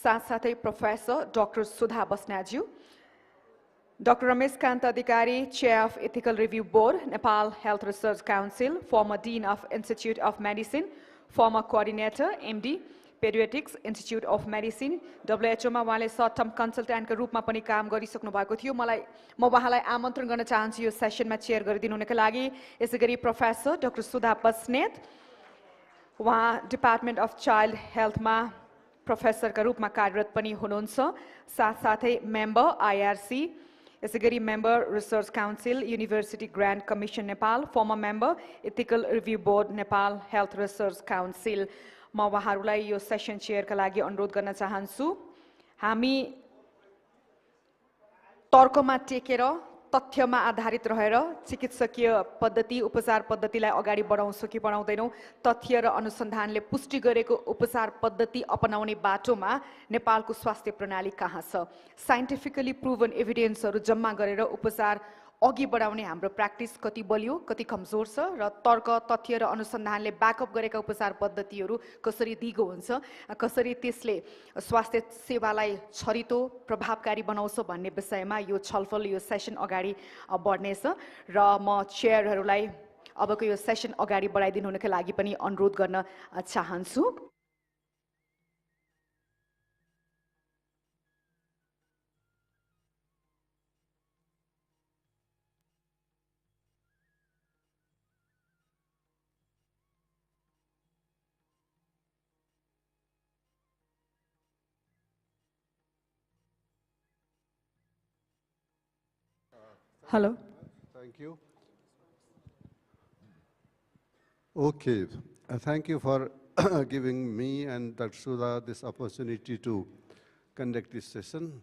साथसाथै professor doctor Sudha बस्नेतज्यू, Dr. Ramesh Kanta Adhikari, Chair of Ethical Review Board, Nepal Health Research Council, former Dean of Institute of Medicine, former Coordinator, MD, Pediatrics, Institute of Medicine, WHO मा उहाँले short term कन्सल्टेन्टको रूपमा पनि काम गरिसक्नु भएको थियो। म उहाँलाई आमन्त्रण गर्न चाहन्छु यो सेसनमा चेयर गरिदिनुको लागि। यसैगरी प्रोफेसर डाक्टर सुधा बस्नेत, उहाँ डिपार्टमेन्ट अफ चाइल्ड हेल्थमा प्रोफेसरका रूपमा कार्यरत पनि हुनुहुन्छ। साथसाथै मेम्बर IRC, यसैगरी member research council, university grant commission Nepal, former member ethical review board Nepal health research council. म उहाँहरूलाई यो सेसन चेयरका लागि अनुरोध गर्न चाहन्छु। हामी तर्कमा टेकेर तथ्यमा आधारित रहेर चिकित्सकीय पद्धति उपचार पद्धतिलाई अगाडि बढाउँछौँ कि बढाउँदैनौँ, तथ्य र अनुसन्धानले पुष्टि गरेको उपचार पद्धति अपनाउने बाटोमा नेपालको स्वास्थ्य प्रणाली कहाँ छ? साइन्टिफिकली प्रुभन एभिडेन्सहरू जम्मा गरेर उपचार अघि बढाउने हाम्रो प्र्याक्टिस कति बलियो कति कमजोर छ र तर्क तथ्य र अनुसन्धानले ब्याकअप गरेका उपचार पद्धतिहरू कसरी दिगो हुन्छ, कसरी त्यसले स्वास्थ्य सेवालाई छरितो प्रभावकारी बनाउँछ भन्ने विषयमा यो छलफल यो सेसन अगाडि बढ्नेछ र म चेयरहरूलाई अबको यो सेसन अगाडि बढाइदिनुको लागि पनि अनुरोध गर्न चाहन्छु। Hello. Thank you. Okay. Thank you for giving me and Dr. Sudha this opportunity to conduct this session.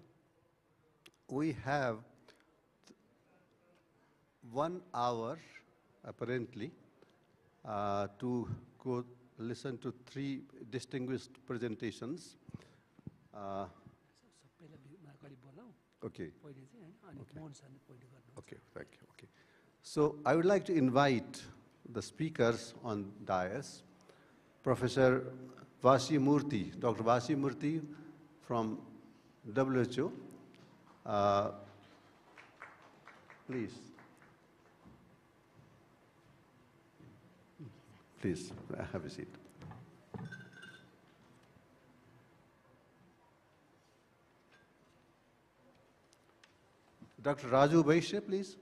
We have 1 hour, apparently, to go listen to 3 distinguished presentations. Okay. Okay, thank you. Okay. So I would like to invite the speakers on dais, Professor Vasi Murthy, Dr. Vasi Murthy from WHO. Please. Please, have a seat. Dr. Raju Vaishya, please.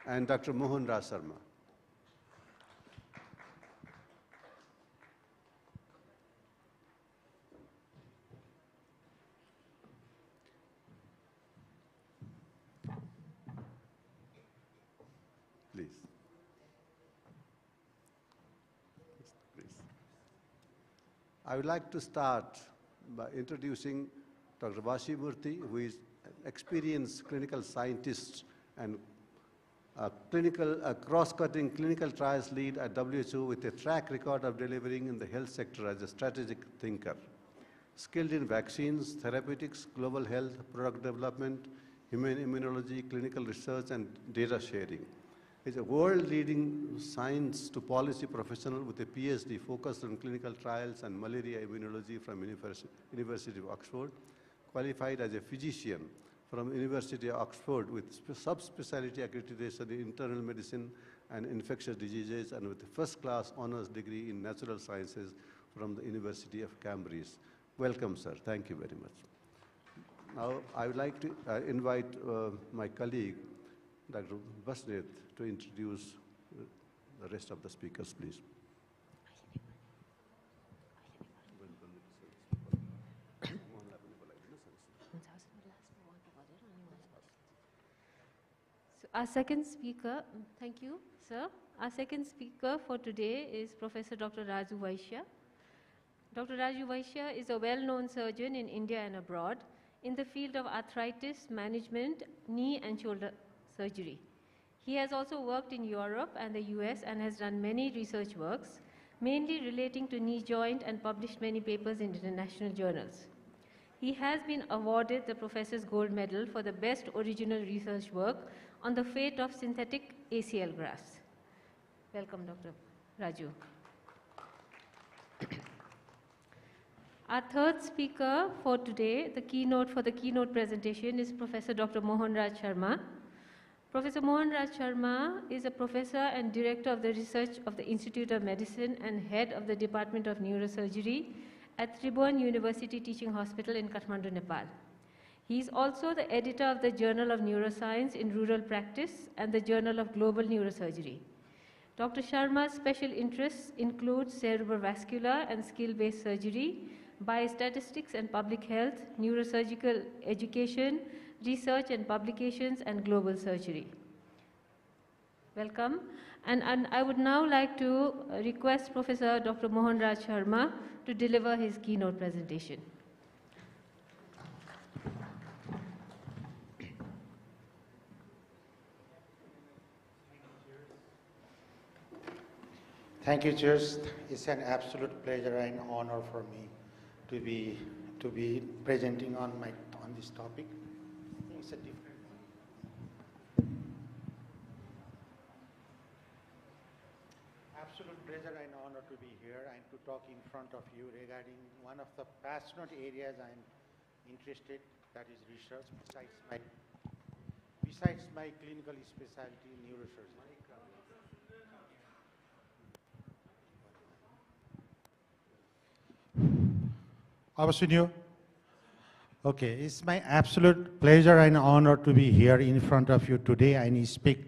And Dr. Mohan Raj Sharma. Please. Please. I would like to start by introducing Dr. Vasi Murthy, who is an experienced clinical scientist and cross-cutting clinical trials lead at WHO with a track record of delivering in the health sector as a strategic thinker. Skilled in vaccines, therapeutics, global health, product development, human immunology, clinical research, and data sharing. He's a world-leading science to policy professional with a PhD focused on clinical trials and malaria immunology from University of Oxford. Qualified as a physician from University of Oxford with subspecialty accreditation in internal medicine and infectious diseases, and with a first-class honors degree in natural sciences from the University of Cambridge. Welcome, sir. Thank you very much. Now, I would like to invite my colleague, Dr. Basnet, to introduce the rest of the speakers, please. Our second speaker, thank you, sir. Our second speaker for today is Professor Dr. Raju Vaishya. Dr. Raju Vaishya is a well-known surgeon in India and abroad in the field of arthritis management, knee and shoulder surgery. He has also worked in Europe and the US and has done many research works, mainly relating to knee joint, and published many papers in international journals. He has been awarded the Professor's Gold Medal for the best original research work on the fate of synthetic ACL grafts. Welcome, Dr. Raju. Our third speaker for today, the keynote presentation is Professor Dr. Mohan Raj Sharma. Professor Mohan Raj Sharma is a professor and director of the research of the Institute of Medicine and head of the Department of Neurosurgery at Tribhuvan University Teaching Hospital in Kathmandu, Nepal. He is also the editor of the Journal of Neuroscience in Rural Practice and the Journal of Global Neurosurgery. Dr. Sharma's special interests include cerebrovascular and skill-based surgery, biostatistics and public health, neurosurgical education, research and publications, and global surgery. Welcome. And I would now like to request Professor Dr. Mohan Raj Sharma to deliver his keynote presentation. Thank you, Chairs. It's an absolute pleasure and honor for me to be presenting on this topic. It's a different one. Absolute pleasure and honor to be here and to talk in front of you regarding one of the passionate areas I'm interested, that is research, besides my clinical specialty, neurosurgery. Avasuniyo? Okay, it's my absolute pleasure and honor to be here in front of you today and speak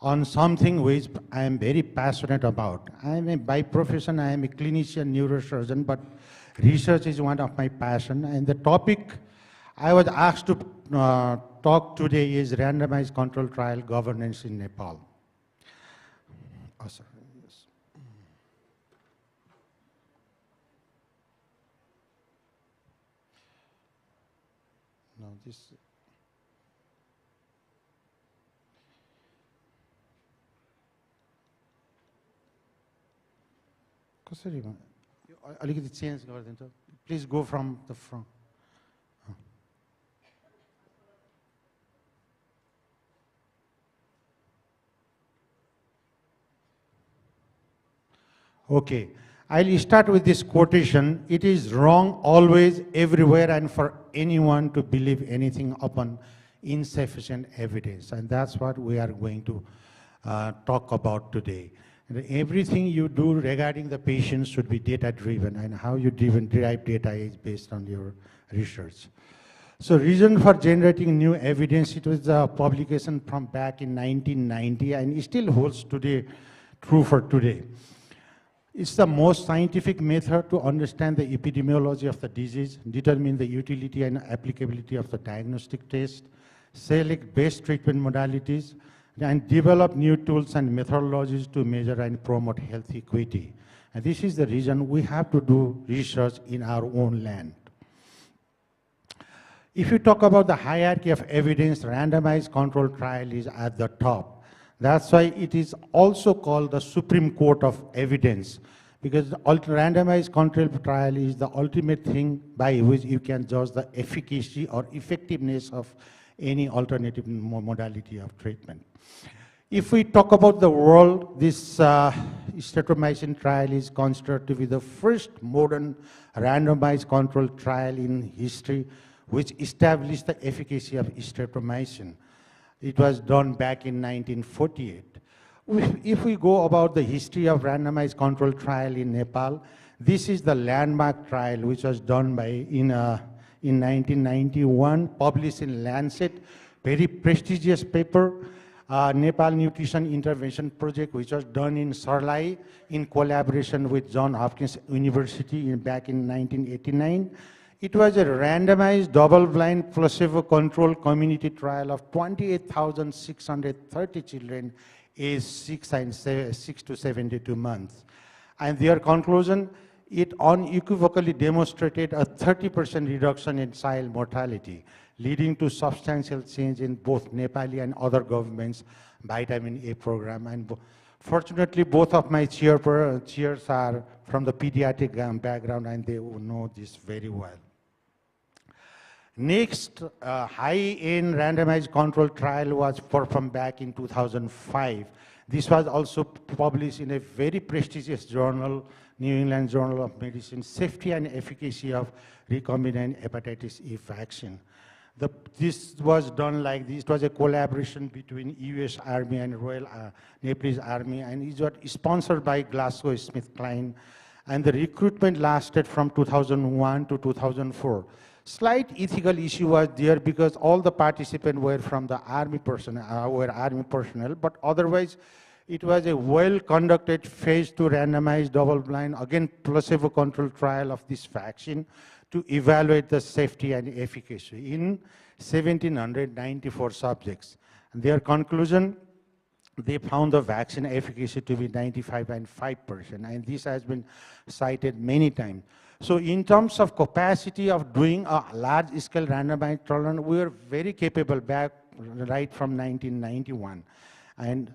on something which I am very passionate about. By profession, I am a clinician neurosurgeon, but research is one of my passion. And the topic I was asked to talk today is randomized control trial governance in Nepal. Oh, sorry. No, this. कसरी अलिकति change गरिदिन्छ please go from the front Okay, I'll start with this quotation. It is wrong always, everywhere, and for anyone to believe anything upon insufficient evidence. And that's what we are going to talk about today. And everything you do regarding the patient should be data-driven, and how you derive data is based on your research. So reason for generating new evidence, it was a publication from back in 1990, and it still holds today, true for today. It's the most scientific method to understand the epidemiology of the disease, determine the utility and applicability of the diagnostic test, select best treatment modalities, and develop new tools and methodologies to measure and promote health equity. And this is the reason we have to do research in our own land. If you talk about the hierarchy of evidence, randomized control trial is at the top. That's why it is also called the Supreme Court of Evidence, because the randomized control trial is the ultimate thing by which you can judge the efficacy or effectiveness of any alternative modality of treatment. If we talk about the world, this streptomycin trial is considered to be the first modern randomized control trial in history which established the efficacy of streptomycin. It was done back in 1948. If we go about the history of randomized control trial in Nepal, this is the landmark trial which was done in 1991, published in Lancet, very prestigious paper, Nepal Nutrition Intervention Project, which was done in Sarlai in collaboration with Johns Hopkins University back in 1989. It was a randomized, double-blind, placebo-controlled community trial of 28,630 children aged 6 to 72 months. And their conclusion, it unequivocally demonstrated a 30% reduction in child mortality, leading to substantial change in both Nepali and other governments' vitamin A program. And fortunately, both of my chairs are from the pediatric background, and they know this very well. Next, high-end randomized control trial was performed back in 2005. This was also published in a very prestigious journal New England Journal of Medicine, Safety and Efficacy of Recombinant Hepatitis E Vaccine. This was done like this. It was a collaboration between US Army and Royal Nepalese Army, and it was sponsored by GlaxoSmithKline. And the recruitment lasted from 2001 to 2004. Slight ethical issue was there because all the participants were from the army personnel, but otherwise it was a well-conducted phase 2 randomized double-blind, again placebo-controlled trial of this vaccine to evaluate the safety and efficacy in 1,794 subjects. And their conclusion, they found the vaccine efficacy to be 95.5%, and this has been cited many times. So in terms of capacity of doing a large-scale randomized trial, we were very capable right from 1991. And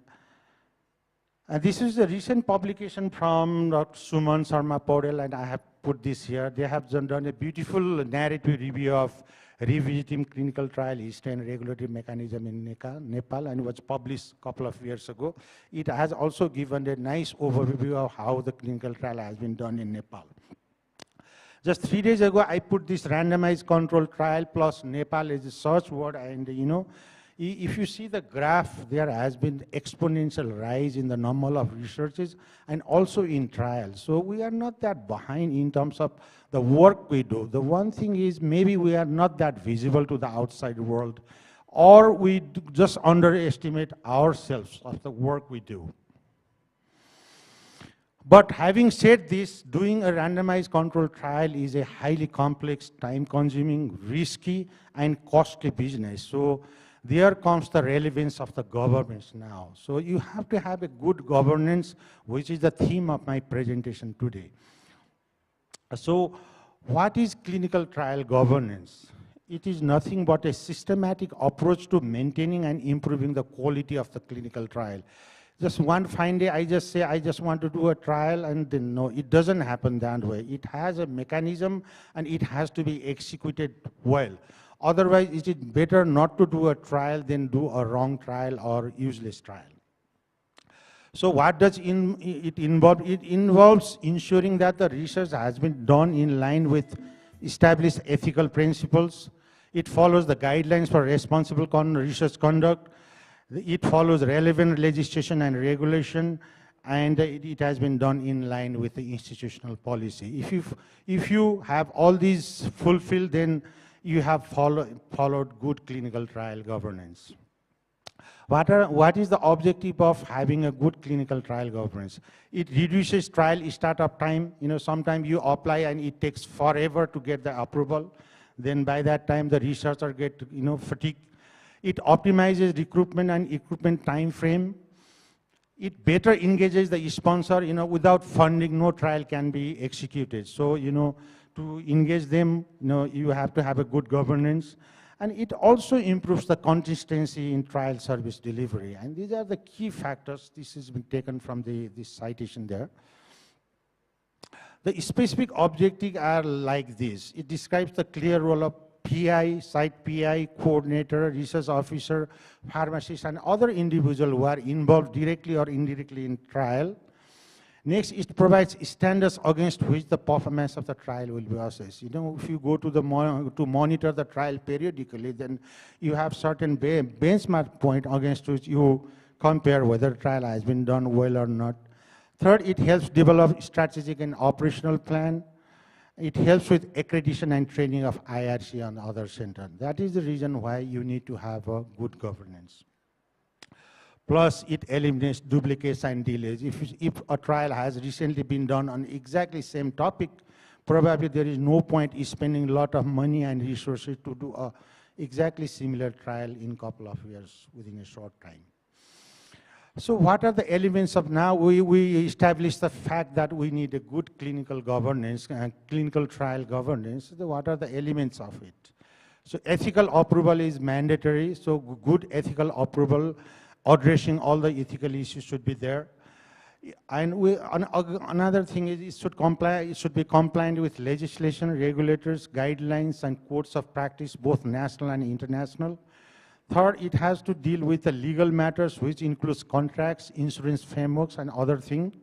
this is a recent publication from Dr. Suman Sharma Paudel, and I have put this here. They have done a beautiful narrative review of revisiting clinical trial history and regulatory mechanism in Nepal, and it was published a couple of years ago. It has also given a nice overview of how the clinical trial has been done in Nepal. Just 3 days ago, I put this randomized control trial plus Nepal as a search word, and if you see the graph, there has been exponential rise in the number of researches and also in trials. So we are not that behind in terms of the work we do. The one thing is maybe we are not that visible to the outside world, or we just underestimate ourselves of the work we do. But having said this, doing a randomized controlled trial is a highly complex, time-consuming, risky, and costly business. So there comes the relevance of the governance now. So you have to have a good governance, which is the theme of my presentation today. So what is clinical trial governance? It is nothing but a systematic approach to maintaining and improving the quality of the clinical trial. Just one fine day, I just say, I just want to do a trial, and then no, it doesn't happen that way. It has a mechanism, and it has to be executed well. Otherwise, it is better not to do a trial than do a wrong trial or useless trial. So what does it involve? It involves ensuring that the research has been done in line with established ethical principles. It follows the guidelines for responsible research conduct. It follows relevant legislation and regulation, and it has been done in line with the institutional policy. If you have all these fulfilled, then you have followed good clinical trial governance. What is the objective of having a good clinical trial governance? It reduces trial startup time. Sometimes you apply and it takes forever to get the approval. Then by that time, the researcher get fatigued. It optimizes recruitment and equipment time frame. It better engages the sponsor. Without funding, no trial can be executed. So, to engage them, you have to have a good governance. And it also improves the consistency in trial service delivery. And these are the key factors. This has been taken from this citation there. The specific objectives are like this. It describes the clear role of PI, site PI, coordinator, research officer, pharmacist, and other individuals who are involved directly or indirectly in trial. Next, it provides standards against which the performance of the trial will be assessed. If you go to to monitor the trial periodically, then you have certain benchmark point against which you compare whether the trial has been done well or not. Third, it helps develop strategic and operational plan. It helps with accreditation and training of IRC and other centers. That is the reason why you need to have a good governance. Plus, it eliminates duplicates and delays. If a trial has recently been done on exactly same topic, probably there is no point in spending a lot of money and resources to do a exactly similar trial in a couple of years within a short time. So what are the elements of now? We established the fact that we need a good clinical governance and clinical trial governance. So what are the elements of it? So ethical approval is mandatory. So good ethical approval, addressing all the ethical issues should be there. And another thing is it should be compliant with legislation, regulators, guidelines, and codes of practice, both national and international. Third, it has to deal with the legal matters, which includes contracts, insurance frameworks, and other things.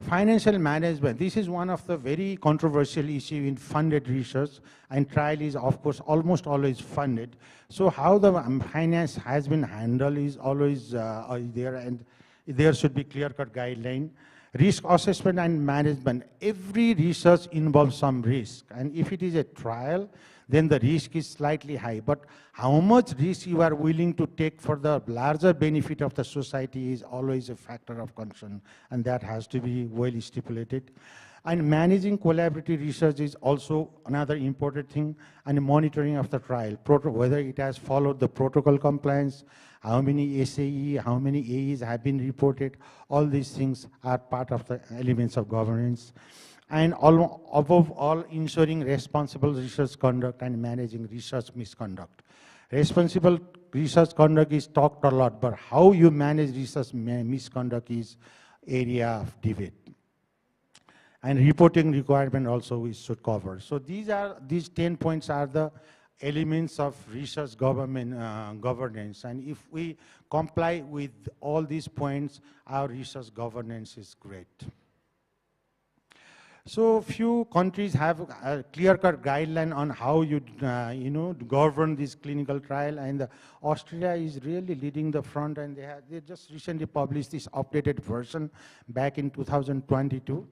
Financial management, this is one of the very controversial issue in funded research, and trial is of course almost always funded. So how the finance has been handled is always there, and there should be clear-cut guideline. Risk assessment and management, every research involves some risk, and if it is a trial, then the risk is slightly high. But how much risk you are willing to take for the larger benefit of the society is always a factor of concern, and that has to be well stipulated. And managing collaborative research is also another important thing, and monitoring of the trial, whether it has followed the protocol compliance, how many SAE, how many AEs have been reported, all these things are part of the elements of governance. And above all, ensuring responsible research conduct and managing research misconduct. Responsible research conduct is talked a lot, but how you manage research misconduct is area of debate. And reporting requirement also we should cover. So these 10 points are the elements of research governance, and if we comply with all these points, our research governance is great. So few countries have a clear-cut guideline on how you govern this clinical trial, and Australia is really leading the front, and they just recently published this updated version back in 2022.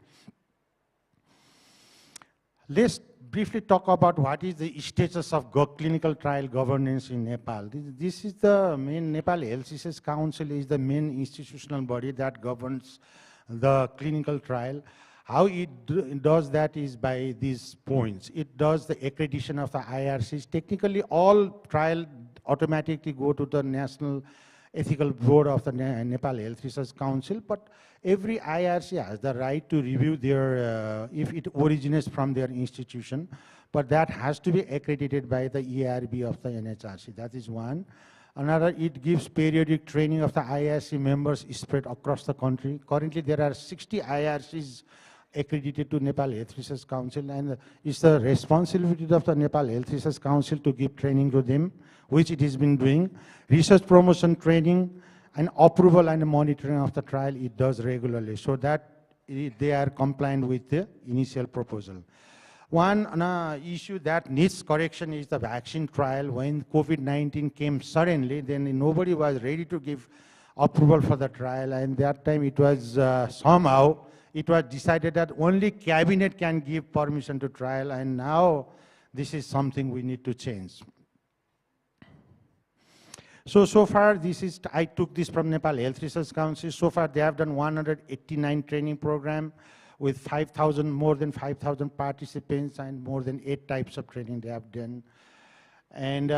Let's briefly talk about what is the status of clinical trial governance in Nepal. This is the main Nepal Health Research Council is the main institutional body that governs the clinical trial. How it does that is by these points. It does the accreditation of the IRCs. Technically, all trial automatically go to the National Ethical Board of the Nepal Health Research Council, but every IRC has the right to review their, if it originates from their institution, but that has to be accredited by the ERB of the NHRC. That is one. Another, it gives periodic training of the IRC members spread across the country. Currently, there are 60 IRCs accredited to Nepal Health Research Council, and it's the responsibility of the Nepal Health Research Council to give training to them, which it has been doing. Research promotion training and approval and monitoring of the trial, it does regularly, so that they are compliant with the initial proposal. One issue that needs correction is the vaccine trial. When COVID-19 came suddenly, then nobody was ready to give approval for the trial, and that time it was somehow it was decided that only cabinet can give permission to trial, and now this is something we need to change. So far, I took this from Nepal Health Research Council. So far, they have done 189 training program with more than 5,000 participants, and more than 8 types of training they have done. And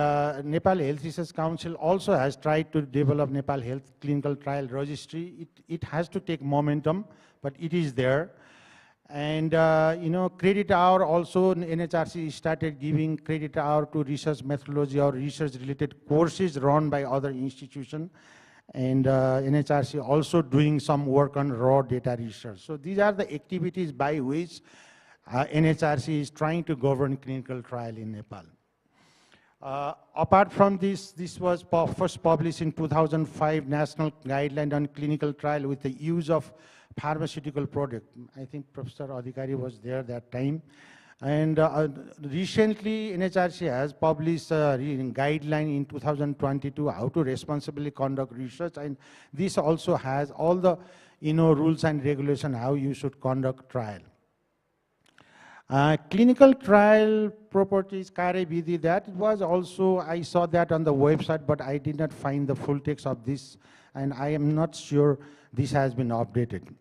Nepal Health Research Council also has tried to develop Nepal Health Clinical Trial Registry. It has to take momentum, but it is there. And credit hour also, NHRC started giving credit hour to research methodology or research-related courses run by other institutions. And NHRC also doing some work on raw data research. So these are the activities by which NHRC is trying to govern clinical trial in Nepal. Apart from this was first published in 2005 National Guideline on Clinical Trial with the use of pharmaceutical product. I think Professor Adhikari was there that time. And recently, NHRC has published a guideline in 2022 how to responsibly conduct research, and this also has all the rules and regulation how you should conduct trial. Clinical trial properties, Kare Vidhi, that was also, I saw that on the website, but I did not find the full text of this, and I am not sure this has been updated.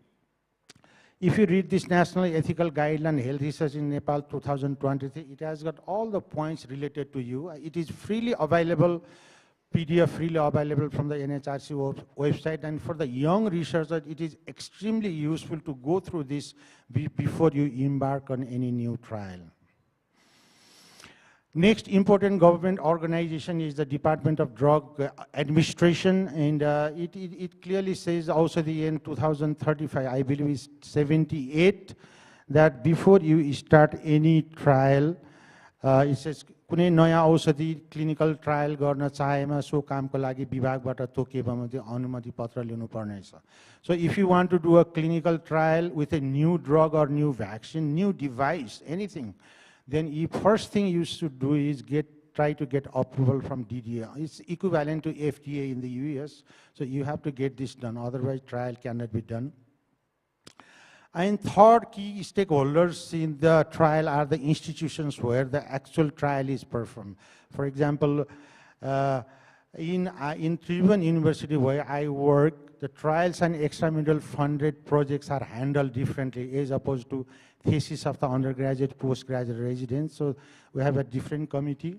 If you read this National Ethical Guideline Health Research in Nepal 2023, it has got all the points related to you. It is freely available, PDF freely available from the NHRC website, and for the young researchers, it is extremely useful to go through this before you embark on any new trial. Next important government organization is the Department of Drug Administration, and it clearly says also the end 2035, I believe it's 78, that before you start any trial, It says कुनै नयाँ औषधि clinical trial गर्न चाहेमा सो कामको लागि विभागबाट तोकिएमा चाहिँ अनुमति पत्र लिनु पर्नेछ. So if you want to do a clinical trial with a new drug or new vaccine, new device, anything, then the first thing you should do is try to get approval from DDA. It's equivalent to FDA in the US, so you have to get this done, otherwise trial cannot be done. And third, key stakeholders in the trial are the institutions where the actual trial is performed. For example, in Tribhuvan University where I work, the trials and extramural funded projects are handled differently as opposed to thesis of the undergraduate, postgraduate residents. So we have a different committee.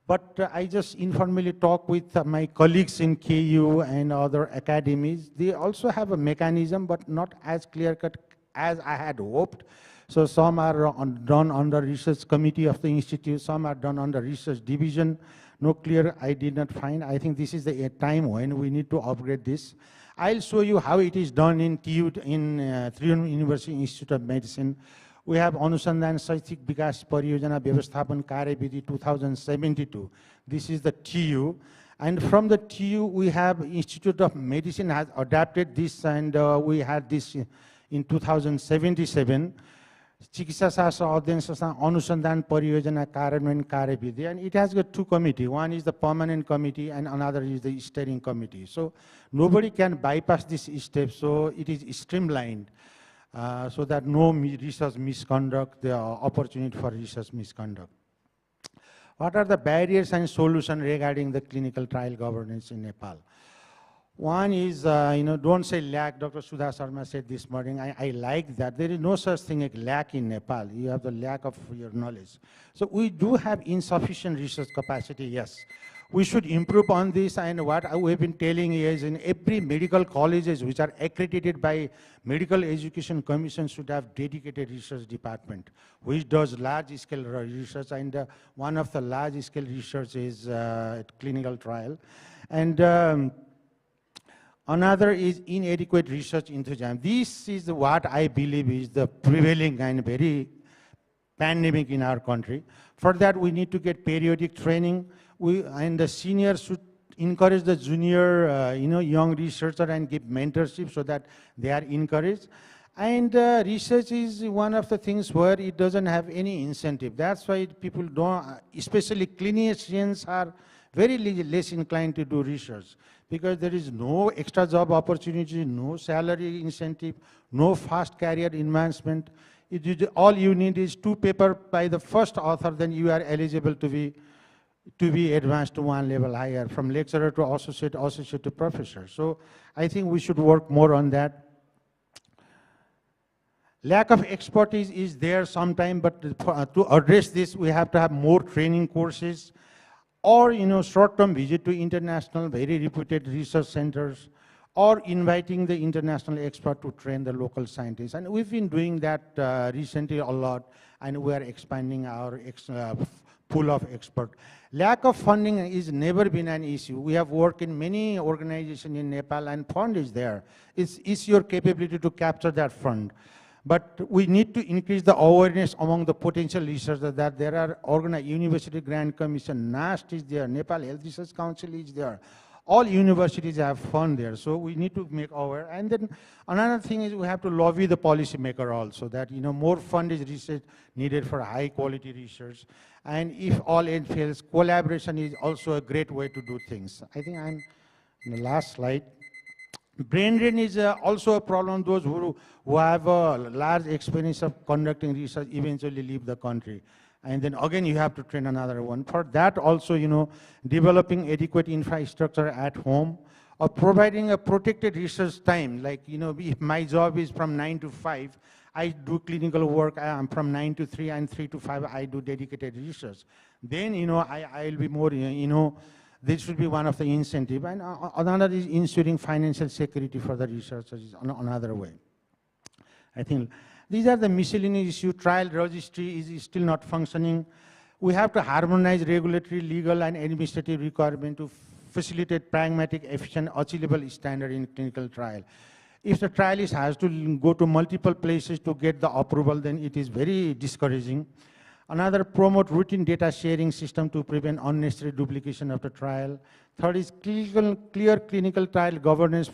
But I just informally talk with my colleagues in KU and other academies. They also have a mechanism, but not as clear-cut as I had hoped. So some are done under research committee of the institute, some are done under research division. No clear, I did not find. I think this is the time when we need to upgrade this. I'll show you how it is done in TU, in Tribhuvan University Institute of Medicine. We have Anusandhan Shaiksik Vikas Pariyojana Vyavasthapan Karyavidi 2072. This is the TU. And from the TU, we have Institute of Medicine has adapted this, and we had this in 2077. Chikitsa Shastra Adhyayan Sansthan Anusandhan Pariyojana Karyanvayan Karyavidi. And it has got two committees. One is the permanent committee and another is the steering committee. So nobody can bypass this step, so it is streamlined. So that no research misconduct, the opportunity for research misconduct. What are the barriers and solutions regarding the clinical trial governance in Nepal? One is, don't say lack. Dr. Sudha Sharma said this morning, I like that. There is no such thing as lack in Nepal. You have the lack of your knowledge. So we do have insufficient research capacity, yes. We should improve on this, and what we've been telling is in every medical colleges which are accredited by Medical Education Commission should have dedicated research department, which does large-scale research, and one of the large-scale research is clinical trial. And another is inadequate research enthusiasm. This is what I believe is the prevailing and very pandemic in our country. For that, we need to get periodic training. And the seniors should encourage the junior, young researcher and give mentorship so that they are encouraged. And research is one of the things where it doesn't have any incentive. That's why people don't, especially clinicians are very less inclined to do research because there is no extra job opportunity, no salary incentive, no fast career advancement. All you need is 2 papers by the first author, then you are eligible to be advanced to one level higher, from lecturer to associate, associate to professor. So I think we should work more on that. Lack of expertise is there sometime, but to address this, we have to have more training courses or, short-term visit to international, very reputed research centers, or inviting the international expert to train the local scientists. And we've been doing that recently a lot, and we are expanding our pool of experts. Lack of funding has never been an issue. We have worked in many organizations in Nepal, and fund is there. It's your capability to capture that fund. But we need to increase the awareness among the potential researchers that there are organized University Grant Commission, NAST is there, Nepal Health Research Council is there. All universities have fund there, so we need to make aware. And then another thing is we have to lobby the policymaker also that more fund is research needed for high quality research. And if all else fails, collaboration is also a great way to do things. I think I'm in the last slide. Brain drain is also a problem. Those who have a large experience of conducting research eventually leave the country. And then again, you have to train another one. For that also, developing adequate infrastructure at home or providing a protected research time. Like, if my job is from 9 to 5, I do clinical work. I'm from 9 to 3 and 3 to 5, I do dedicated research. Then, I'll be more, this should be one of the incentive. And another is ensuring financial security for the researchers is another way. I think these are the miscellaneous issues. Trial registry is still not functioning. We have to harmonize regulatory, legal, and administrative requirement to facilitate pragmatic, efficient, achievable standard in clinical trial. If the trialist has to go to multiple places to get the approval, then it is very discouraging. Another, promote routine data sharing system to prevent unnecessary duplication of the trial. Third is clear clinical trial governance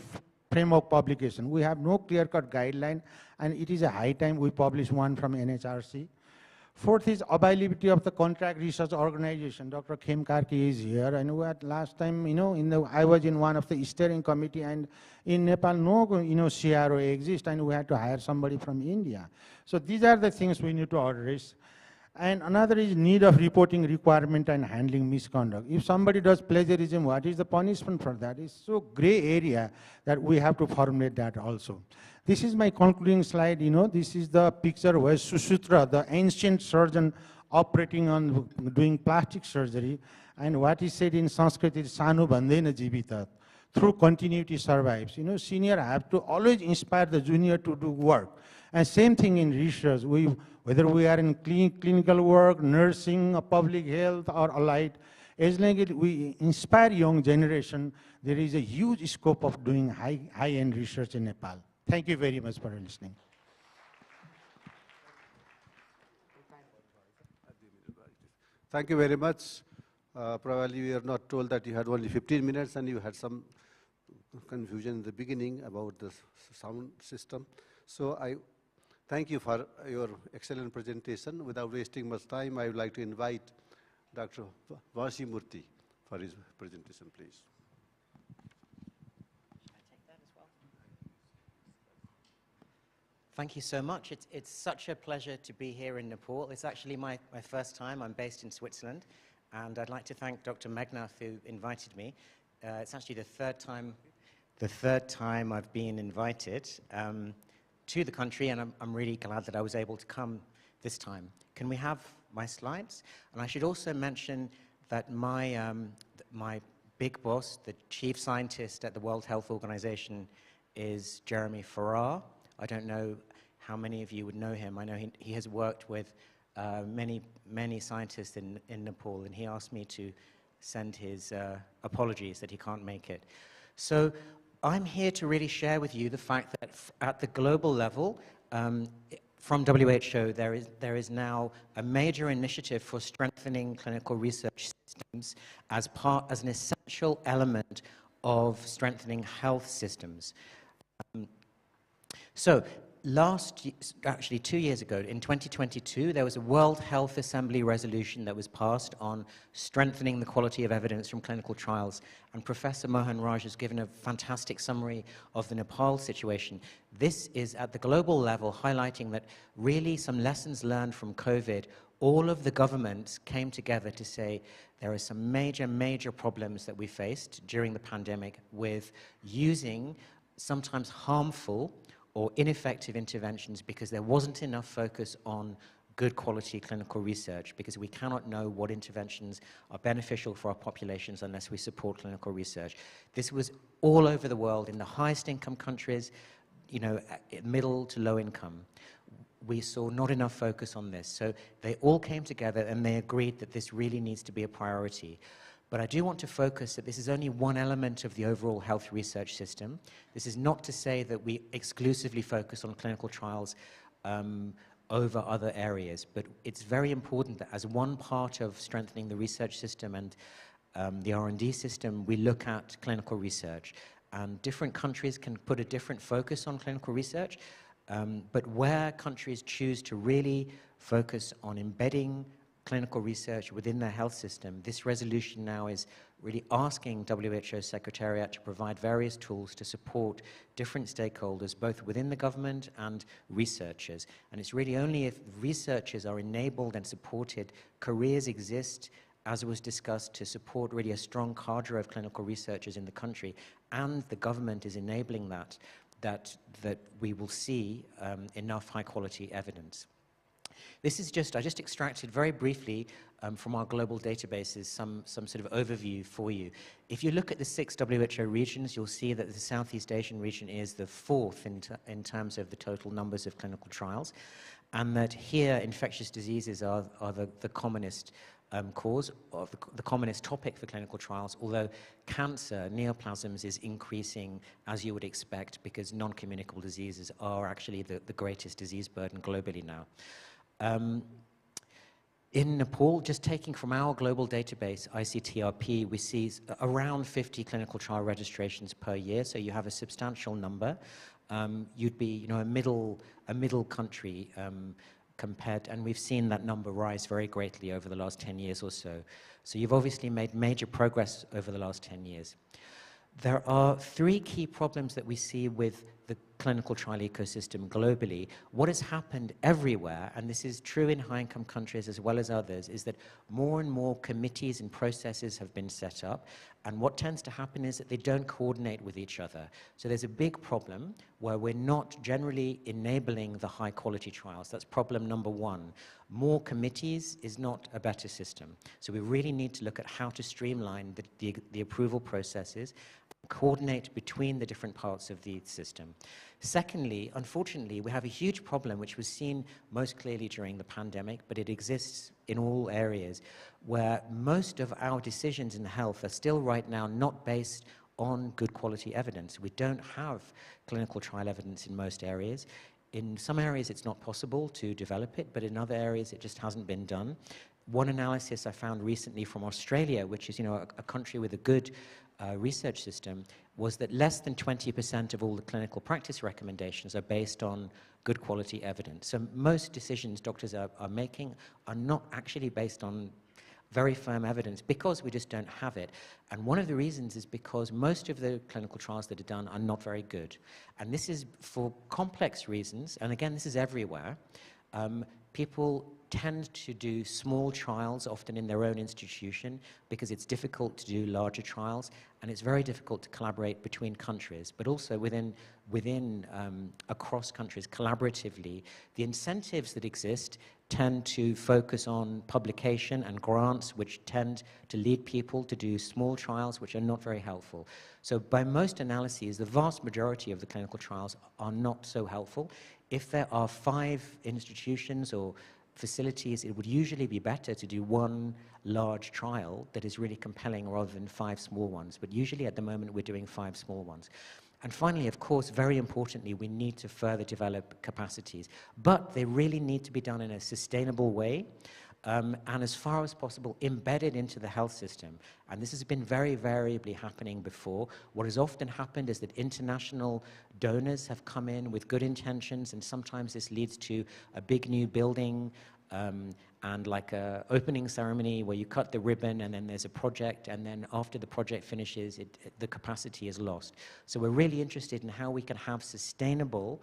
framework publication. We have no clear-cut guideline, and it is a high time we publish one from NHRC. Fourth is availability of the contract research organization. Dr. Khemkarki is here, and we had last time, I was in one of the steering committee, and in Nepal, no, CRO exists, and we had to hire somebody from India. So these are the things we need to address. And another is need of reporting requirement and handling misconduct. If somebody does plagiarism, what is the punishment for that? It's so gray area that we have to formulate that also. This is my concluding slide. This is the picture where Susutra, the ancient surgeon operating on doing plastic surgery, and what is said in Sanskrit is Sanu Bandhena Jivita. Through continuity survives. Senior have to always inspire the junior to do work. And same thing in research. Whether we are in clinical work, nursing, public health, or allied, as long as we inspire young generation, there is a huge scope of doing high-end research in Nepal. Thank you very much for listening. Thank you very much. Probably you are not told that you had only 15 minutes and you had some confusion in the beginning about the sound system. So I thank you for your excellent presentation. Without wasting much time, I would like to invite Dr. Vasimurthy for his presentation, please. Thank you so much. It's such a pleasure to be here in Nepal. It's actually my first time. I'm based in Switzerland, and I'd like to thank Dr. Megnath, who invited me. It's actually the third time I've been invited to the country, and I'm really glad that I was able to come this time. Can we have my slides? And I should also mention that my big boss, the chief scientist at the World Health Organization, is Jeremy Farrar. I don't know how many of you would know him. I know he has worked with many scientists in Nepal, and he asked me to send his apologies that he can't make it. So I'm here to really share with you the fact that at the global level, from WHO, there is now a major initiative for strengthening clinical research systems as an essential element of strengthening health systems. So actually 2 years ago, in 2022, there was a World Health Assembly resolution that was passed on strengthening the quality of evidence from clinical trials. And Professor Mohan Raj has given a fantastic summary of the Nepal situation. This is at the global level highlighting that really some lessons learned from COVID. All of the governments came together to say there are some major problems that we faced during the pandemic with using sometimes harmful or ineffective interventions because there wasn't enough focus on good quality clinical research, because we cannot know what interventions are beneficial for our populations unless we support clinical research. This was all over the world, in the highest income countries, middle to low income. We saw not enough focus on this. So they all came together and they agreed that this really needs to be a priority. But I do want to focus that this is only one element of the overall health research system. This is not to say that we exclusively focus on clinical trials over other areas, but it's very important that as one part of strengthening the research system and the R&D system, we look at clinical research. And different countries can put a different focus on clinical research, but where countries choose to really focus on embedding clinical research within their health system, this resolution now is really asking WHO Secretariat to provide various tools to support different stakeholders, both within the government and researchers. And it's really only if researchers are enabled and supported, careers exist, as was discussed, to support really a strong cadre of clinical researchers in the country, and the government is enabling that we will see enough high-quality evidence. This is I just extracted very briefly from our global databases some sort of overview for you. If you look at the 6 WHO regions, you'll see that the Southeast Asian region is the 4th in terms of the total numbers of clinical trials, and that here infectious diseases are the commonest cause, or the commonest topic for clinical trials, although cancer, neoplasms, is increasing as you would expect, because non-communicable diseases are actually the greatest disease burden globally now. In Nepal, just taking from our global database, ICTRP, we see around 50 clinical trial registrations per year, so you have a substantial number. You'd be, you know, a middle country compared, and we've seen that number rise very greatly over the last 10 years or so. So you've obviously made major progress over the last 10 years. There are three key problems that we see with the clinical trial ecosystem globally. What has happened everywhere, and this is true in high-income countries as well as others, is that more and more committees and processes have been set up, and what tends to happen is that they don't coordinate with each other. So there's a big problem where we're not generally enabling the high-quality trials. That's problem number one. More committees is not a better system. So we really need to look at how to streamline the approval processes, coordinate between the different parts of the system. Secondly, unfortunately, we have a huge problem which was seen most clearly during the pandemic, but it exists in all areas, where most of our decisions in health are still right now not based on good quality evidence. We don't have clinical trial evidence in most areas. In some areas it's not possible to develop it, but in other areas it just hasn't been done. One analysis I found recently from Australia, which is, you know, a country with a good research system, was that less than 20% of all the clinical practice recommendations are based on good quality evidence. So most decisions doctors are making are not actually based on very firm evidence because we just don't have it. And one of the reasons is because most of the clinical trials that are done are not very good. And this is for complex reasons, and again, this is everywhere. People tend to do small trials, often in their own institution, because it's difficult to do larger trials, and it's very difficult to collaborate between countries, but also within across countries, collaboratively. The incentives that exist tend to focus on publication and grants, which tend to lead people to do small trials, which are not very helpful. So by most analyses, the vast majority of the clinical trials are not so helpful. If there are 5 institutions or facilities, it would usually be better to do one large trial that is really compelling rather than 5 small ones. But usually at the moment, we're doing 5 small ones. And finally, of course, very importantly, we need to further develop capacities. But they really need to be done in a sustainable way, and as far as possible, embedded into the health system. And this has been very variably happening before. What has often happened is that international donors have come in with good intentions, and sometimes this leads to a big new building and like a opening ceremony where you cut the ribbon and then there's a project, and then after the project finishes, the capacity is lost. So we're really interested in how we can have sustainable,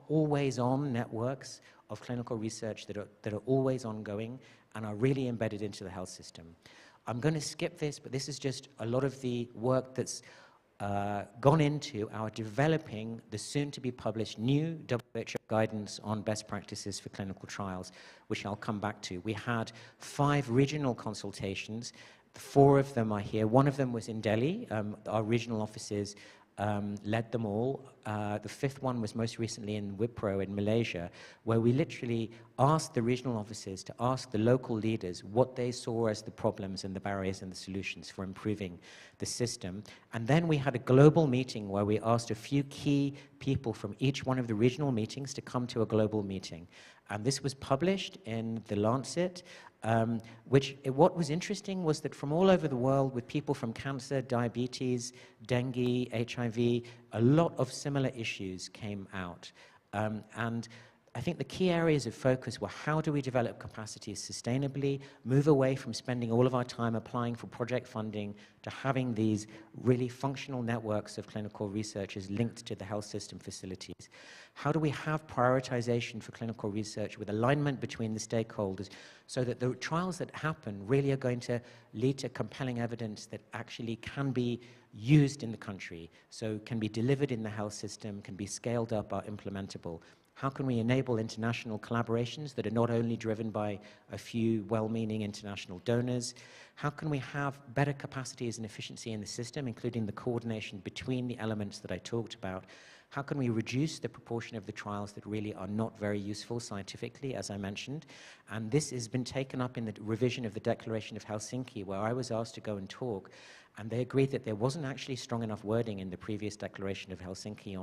always-on networks of clinical research that are always ongoing and are really embedded into the health system. I'm going to skip this, but this is just a lot of the work that's gone into our developing the soon-to-be-published new WHO guidance on best practices for clinical trials, which I'll come back to. We had 5 regional consultations. 4 of them are here. One of them was in Delhi. Our regional offices led them all. The 5th one was most recently in Wipro in Malaysia, where we literally asked the regional offices to ask the local leaders what they saw as the problems and the barriers and the solutions for improving the system. And then we had a global meeting where we asked a few key people from each one of the regional meetings to come to a global meeting. And this was published in The Lancet. What was interesting was that from all over the world, with people from cancer, diabetes, dengue, HIV, a lot of similar issues came out. And I think the key areas of focus were how do we develop capacities sustainably, move away from spending all of our time applying for project funding to having these really functional networks of clinical researchers linked to the health system facilities. How do we have prioritization for clinical research with alignment between the stakeholders so that the trials that happen really are going to lead to compelling evidence that actually can be used in the country, so can be delivered in the health system, can be scaled up, are implementable. How can we enable international collaborations that are not only driven by a few well-meaning international donors? How can we have better capacities and efficiency in the system, including the coordination between the elements that I talked about? How can we reduce the proportion of the trials that really are not very useful scientifically, as I mentioned? And this has been taken up in the revision of the Declaration of Helsinki, where I was asked to go and talk, and they agreed that there wasn't actually strong enough wording in the previous Declaration of Helsinki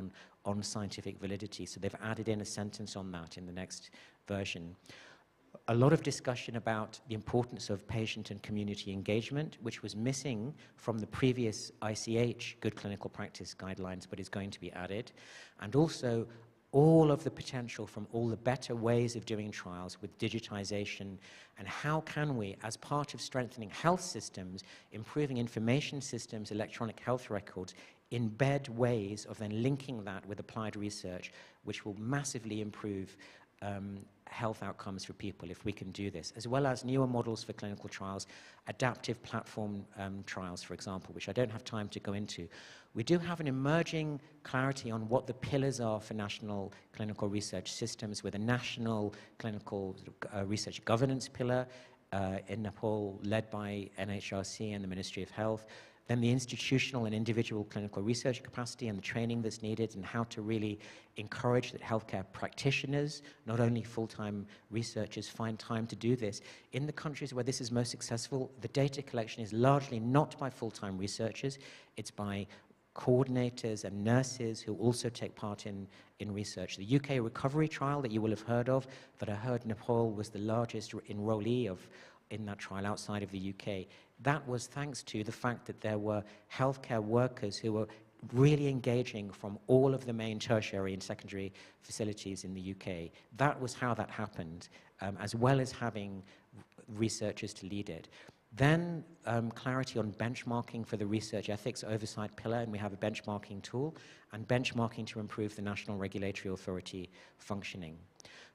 on scientific validity, so they've added in a sentence on that in the next version. A lot of discussion about the importance of patient and community engagement, which was missing from the previous ICH Good Clinical Practice guidelines, but is going to be added. And also all of the potential from all the better ways of doing trials with digitization, and how can we, as part of strengthening health systems, improving information systems, electronic health records, embed ways of then linking that with applied research, which will massively improve health outcomes for people if we can do this, as well as newer models for clinical trials, adaptive platform trials, for example, which I don't have time to go into. We do have an emerging clarity on what the pillars are for national clinical research systems, with a national clinical research governance pillar in Nepal, led by NHRC and the Ministry of Health. Then the institutional and individual clinical research capacity and the training that's needed, and how to really encourage that healthcare practitioners, not only full-time researchers, find time to do this. In the countries where this is most successful, the data collection is largely not by full-time researchers, it's by coordinators and nurses who also take part in research. The UK recovery trial that you will have heard of, that I heard Nepal was the largest enrollee in that trial outside of the UK. That was thanks to the fact that there were healthcare workers who were really engaging from all of the main tertiary and secondary facilities in the UK. That was how that happened, as well as having researchers to lead it. Then clarity on benchmarking for the research ethics oversight pillar, and we have a benchmarking tool, and benchmarking to improve the national regulatory authority functioning.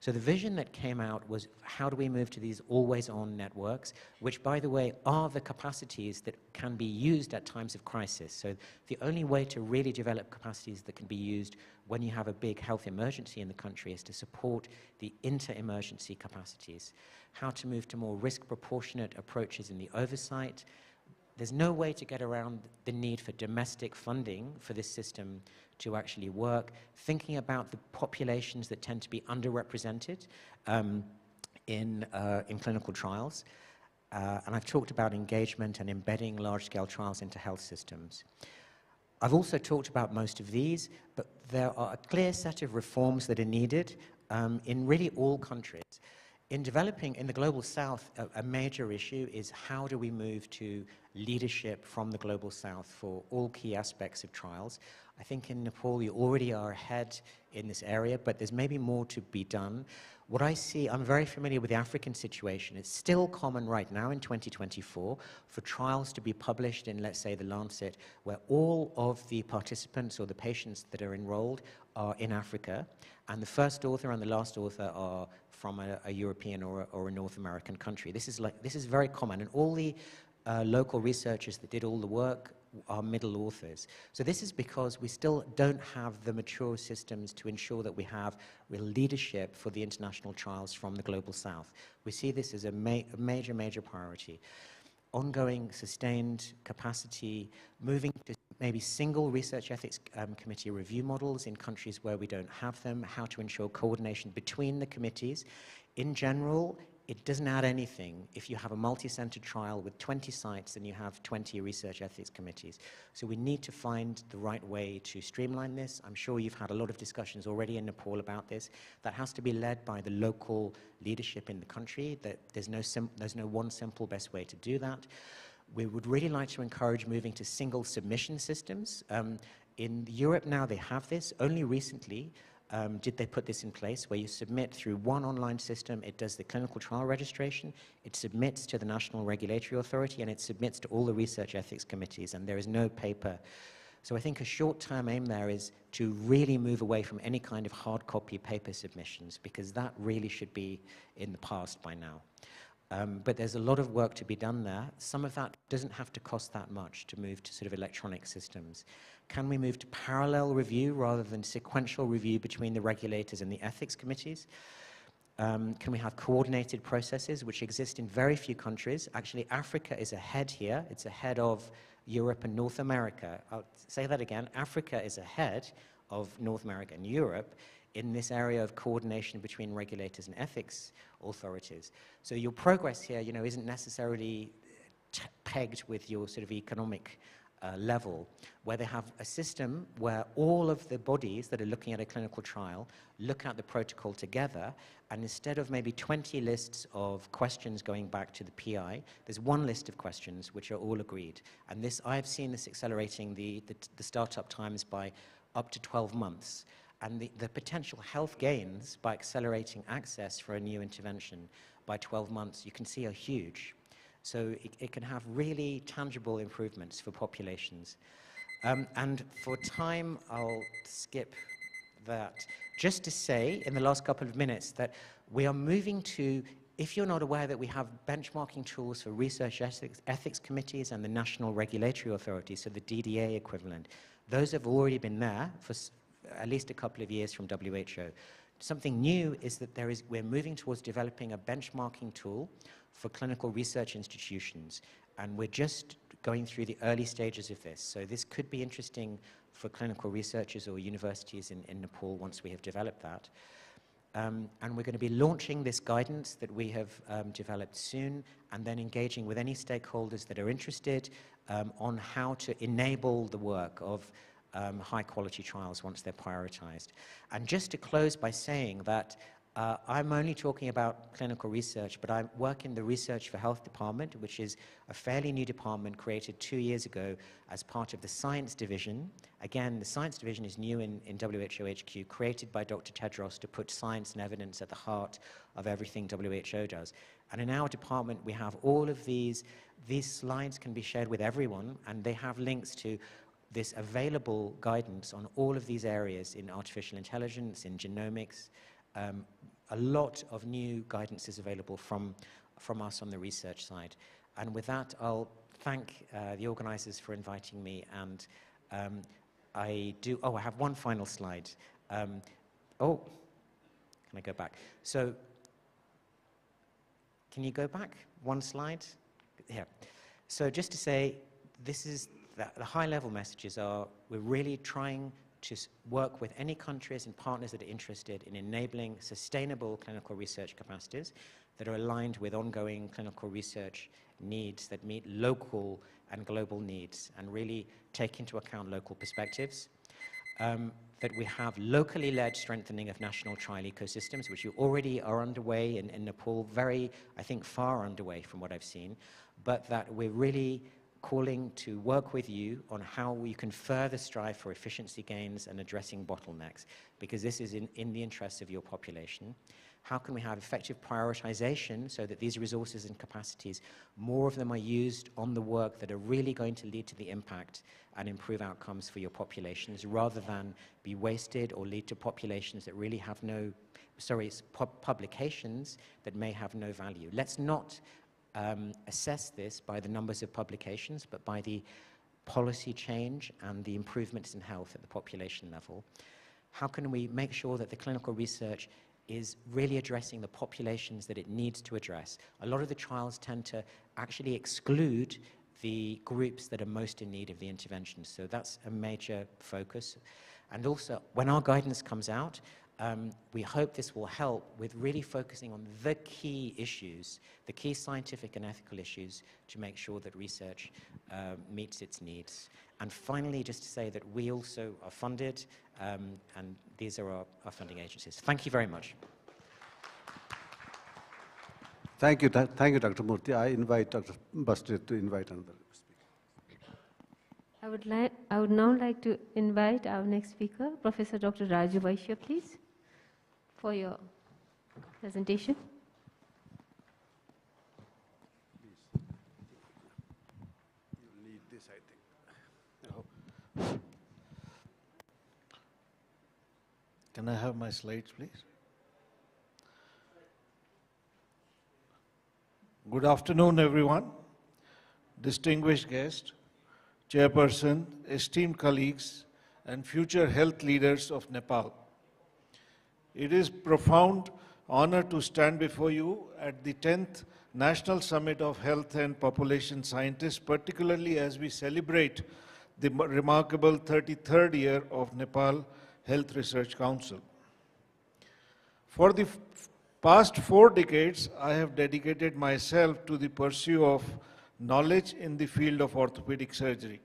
So the vision that came out was, how do we move to these always-on networks, which, by the way, are the capacities that can be used at times of crisis. So the only way to really develop capacities that can be used when you have a big health emergency in the country is to support the inter-emergency capacities. How to move to more risk-proportionate approaches in the oversight. There's no way to get around the need for domestic funding for this system to actually work. Thinking about the populations that tend to be underrepresented in clinical trials. And I've talked about engagement and embedding large-scale trials into health systems. I've also talked about most of these, but there are a clear set of reforms that are needed in really all countries. In the Global South, a major issue is, how do we move to leadership from the Global South for all key aspects of trials? I think in Nepal you already are ahead in this area, but there's maybe more to be done. What I see, I'm very familiar with the African situation. It's still common right now in 2024 for trials to be published in, let's say, the Lancet, where all of the participants or the patients that are enrolled are in Africa, and the first author and the last author are from a European or a North American country. This is very common, and all the local researchers that did all the work are middle authors. So this is because we still don't have the mature systems to ensure that we have real leadership for the international trials from the Global South. We see this as a major, major priority. Ongoing sustained capacity, moving to maybe single research ethics committee review models in countries where we don't have them, how to ensure coordination between the committees. In general, it doesn't add anything if you have a multi-centered trial with 20 sites and you have 20 research ethics committees. So we need to find the right way to streamline this. I'm sure you've had a lot of discussions already in Nepal about this. That has to be led by the local leadership in the country. That there's no one simple best way to do that. We would really like to encourage moving to single submission systems. In Europe now they have this. Only recently did they put this in place, where you submit through one online system, it does the clinical trial registration, it submits to the National Regulatory Authority, and it submits to all the research ethics committees, and there is no paper. So I think a short-term aim there is to really move away from any kind of hard copy paper submissions, because that really should be in the past by now. But there's a lot of work to be done there. Some of that doesn't have to cost that much to move to sort of electronic systems. Can we move to parallel review rather than sequential review between the regulators and the ethics committees? Can we have coordinated processes, which exist in very few countries? Actually, Africa is ahead here. It's ahead of Europe and North America. I'll say that again. Africa is ahead of North America and Europe in this area of coordination between regulators and ethics authorities. So your progress here, isn't necessarily pegged with your sort of economic level, where they have a system where all of the bodies that are looking at a clinical trial look at the protocol together, and instead of maybe 20 lists of questions going back to the PI, there's one list of questions which are all agreed. And this, I've seen this accelerating the startup times by up to 12 months. And the potential health gains by accelerating access for a new intervention by 12 months, you can see, are huge. So it can have really tangible improvements for populations. And for time, I'll skip that. Just to say, in the last couple of minutes, that we are moving to, if you're not aware that we have benchmarking tools for research ethics committees and the national regulatory authorities, so the DDA equivalent, those have already been there for at least a couple of years from WHO. Something new is that we're moving towards developing a benchmarking tool for clinical research institutions, and we're just going through the early stages of this. So this could be interesting for clinical researchers or universities in Nepal once we have developed that. And we're going to be launching this guidance that we have developed soon, and then engaging with any stakeholders that are interested on how to enable the work of high-quality trials once they're prioritized. And just to close by saying that I'm only talking about clinical research, but I work in the Research for Health department, which is a fairly new department created 2 years ago as part of the Science Division. Again, the Science Division is new in WHO HQ, created by Dr. Tedros to put science and evidence at the heart of everything WHO does. And in our department, we have all of these. These slides can be shared with everyone, and they have links to this available guidance on all of these areas in artificial intelligence, in genomics. A lot of new guidance is available from us on the research side. And with that, I'll thank the organizers for inviting me. And I have one final slide. Can I go back? So, can you go back one slide? Here. So just to say, this is the high-level messages are, we're really trying to work with any countries and partners that are interested in enabling sustainable clinical research capacities that are aligned with ongoing clinical research needs that meet local and global needs and really take into account local perspectives. That we have locally led strengthening of national trial ecosystems, which already are underway in Nepal, very, I think, far underway from what I've seen, but that we're really calling to work with you on how we can further strive for efficiency gains and addressing bottlenecks, because this is in the interests of your population. How can we have effective prioritization so that these resources and capacities, more of them are used on the work that are really going to lead to the impact and improve outcomes for your populations, rather than be wasted or lead to populations that really have publications that may have no value. Let's not assess this by the numbers of publications, but by the policy change and the improvements in health at the population level. How can we make sure that the clinical research is really addressing the populations that it needs to address? A lot of the trials tend to actually exclude the groups that are most in need of the intervention, so that's a major focus. And also, when our guidance comes out, we hope this will help with really focusing on the key issues, the key scientific and ethical issues, to make sure that research meets its needs. And finally, just to say that we also are funded, and these are our funding agencies. Thank you very much. Thank you, Dr. Murthy. I invite Dr. Basnet to invite another speaker. I would now like to invite our next speaker, Professor Dr. Raju Vaishya, please, for your presentation. You need this, I think. Can I have my slides, please? Good afternoon, everyone. Distinguished guest, chairperson, esteemed colleagues, and future health leaders of Nepal. It is profound honor to stand before you at the 10th National Summit of Health and Population Scientists, particularly as we celebrate the remarkable 33rd year of Nepal Health Research Council. For the past 4 decades, I have dedicated myself to the pursuit of knowledge in the field of orthopedic surgery.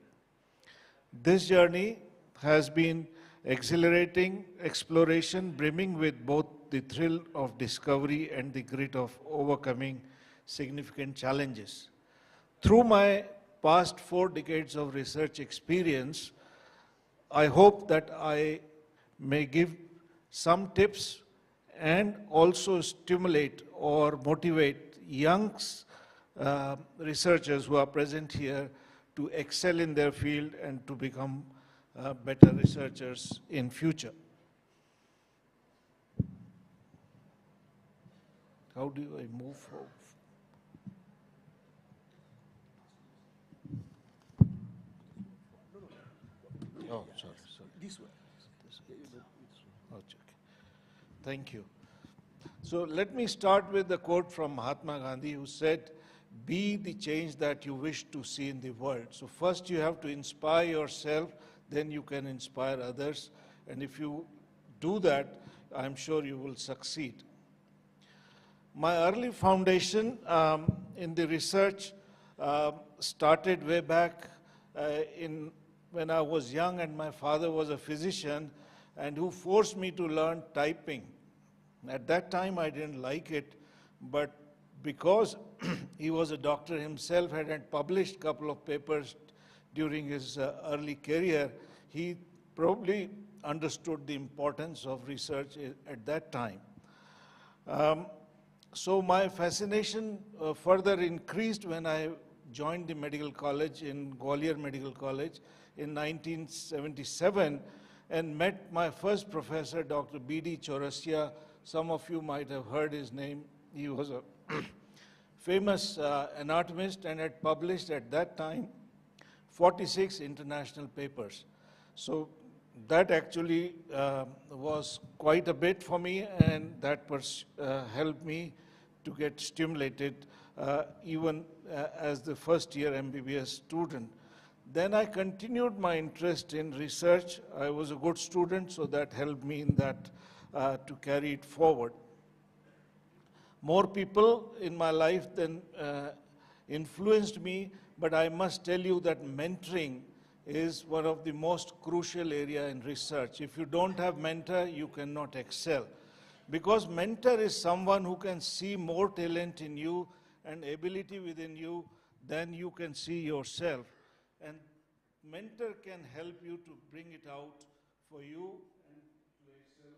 This journey has been exhilarating exploration, brimming with both the thrill of discovery and the grit of overcoming significant challenges. Through my past 4 decades of research experience, I hope that I may give some tips and also stimulate or motivate young researchers who are present here to excel in their field and to become better researchers in future. How do I move forward? Oh, sorry. This way. Okay. Thank you. So let me start with the quote from Mahatma Gandhi, who said, "Be the change that you wish to see in the world." So first you have to inspire yourself, then you can inspire others. And if you do that, I'm sure you will succeed. My early foundation in the research started way back when I was young, and my father was a physician and who forced me to learn typing. At that time I didn't like it, but because he was a doctor himself and had published a couple of papers during his early career, he probably understood the importance of research at that time. So my fascination further increased when I joined the medical college in Gwalior Medical College in 1977 and met my first professor, Dr. B.D. Chaurasia. Some of you might have heard his name. He was a famous anatomist and had published at that time 46 international papers. So that actually was quite a bit for me, and that helped me to get stimulated even as the first year MBBS student. Then I continued my interest in research. I was a good student, so that helped me in that to carry it forward. More people in my life then influenced me, but I must tell you that mentoring is one of the most crucial area in research. If you don't have mentor, you cannot excel. Because mentor is someone who can see more talent in you and ability within you than you can see yourself. And mentor can help you to bring it out for you and to excel.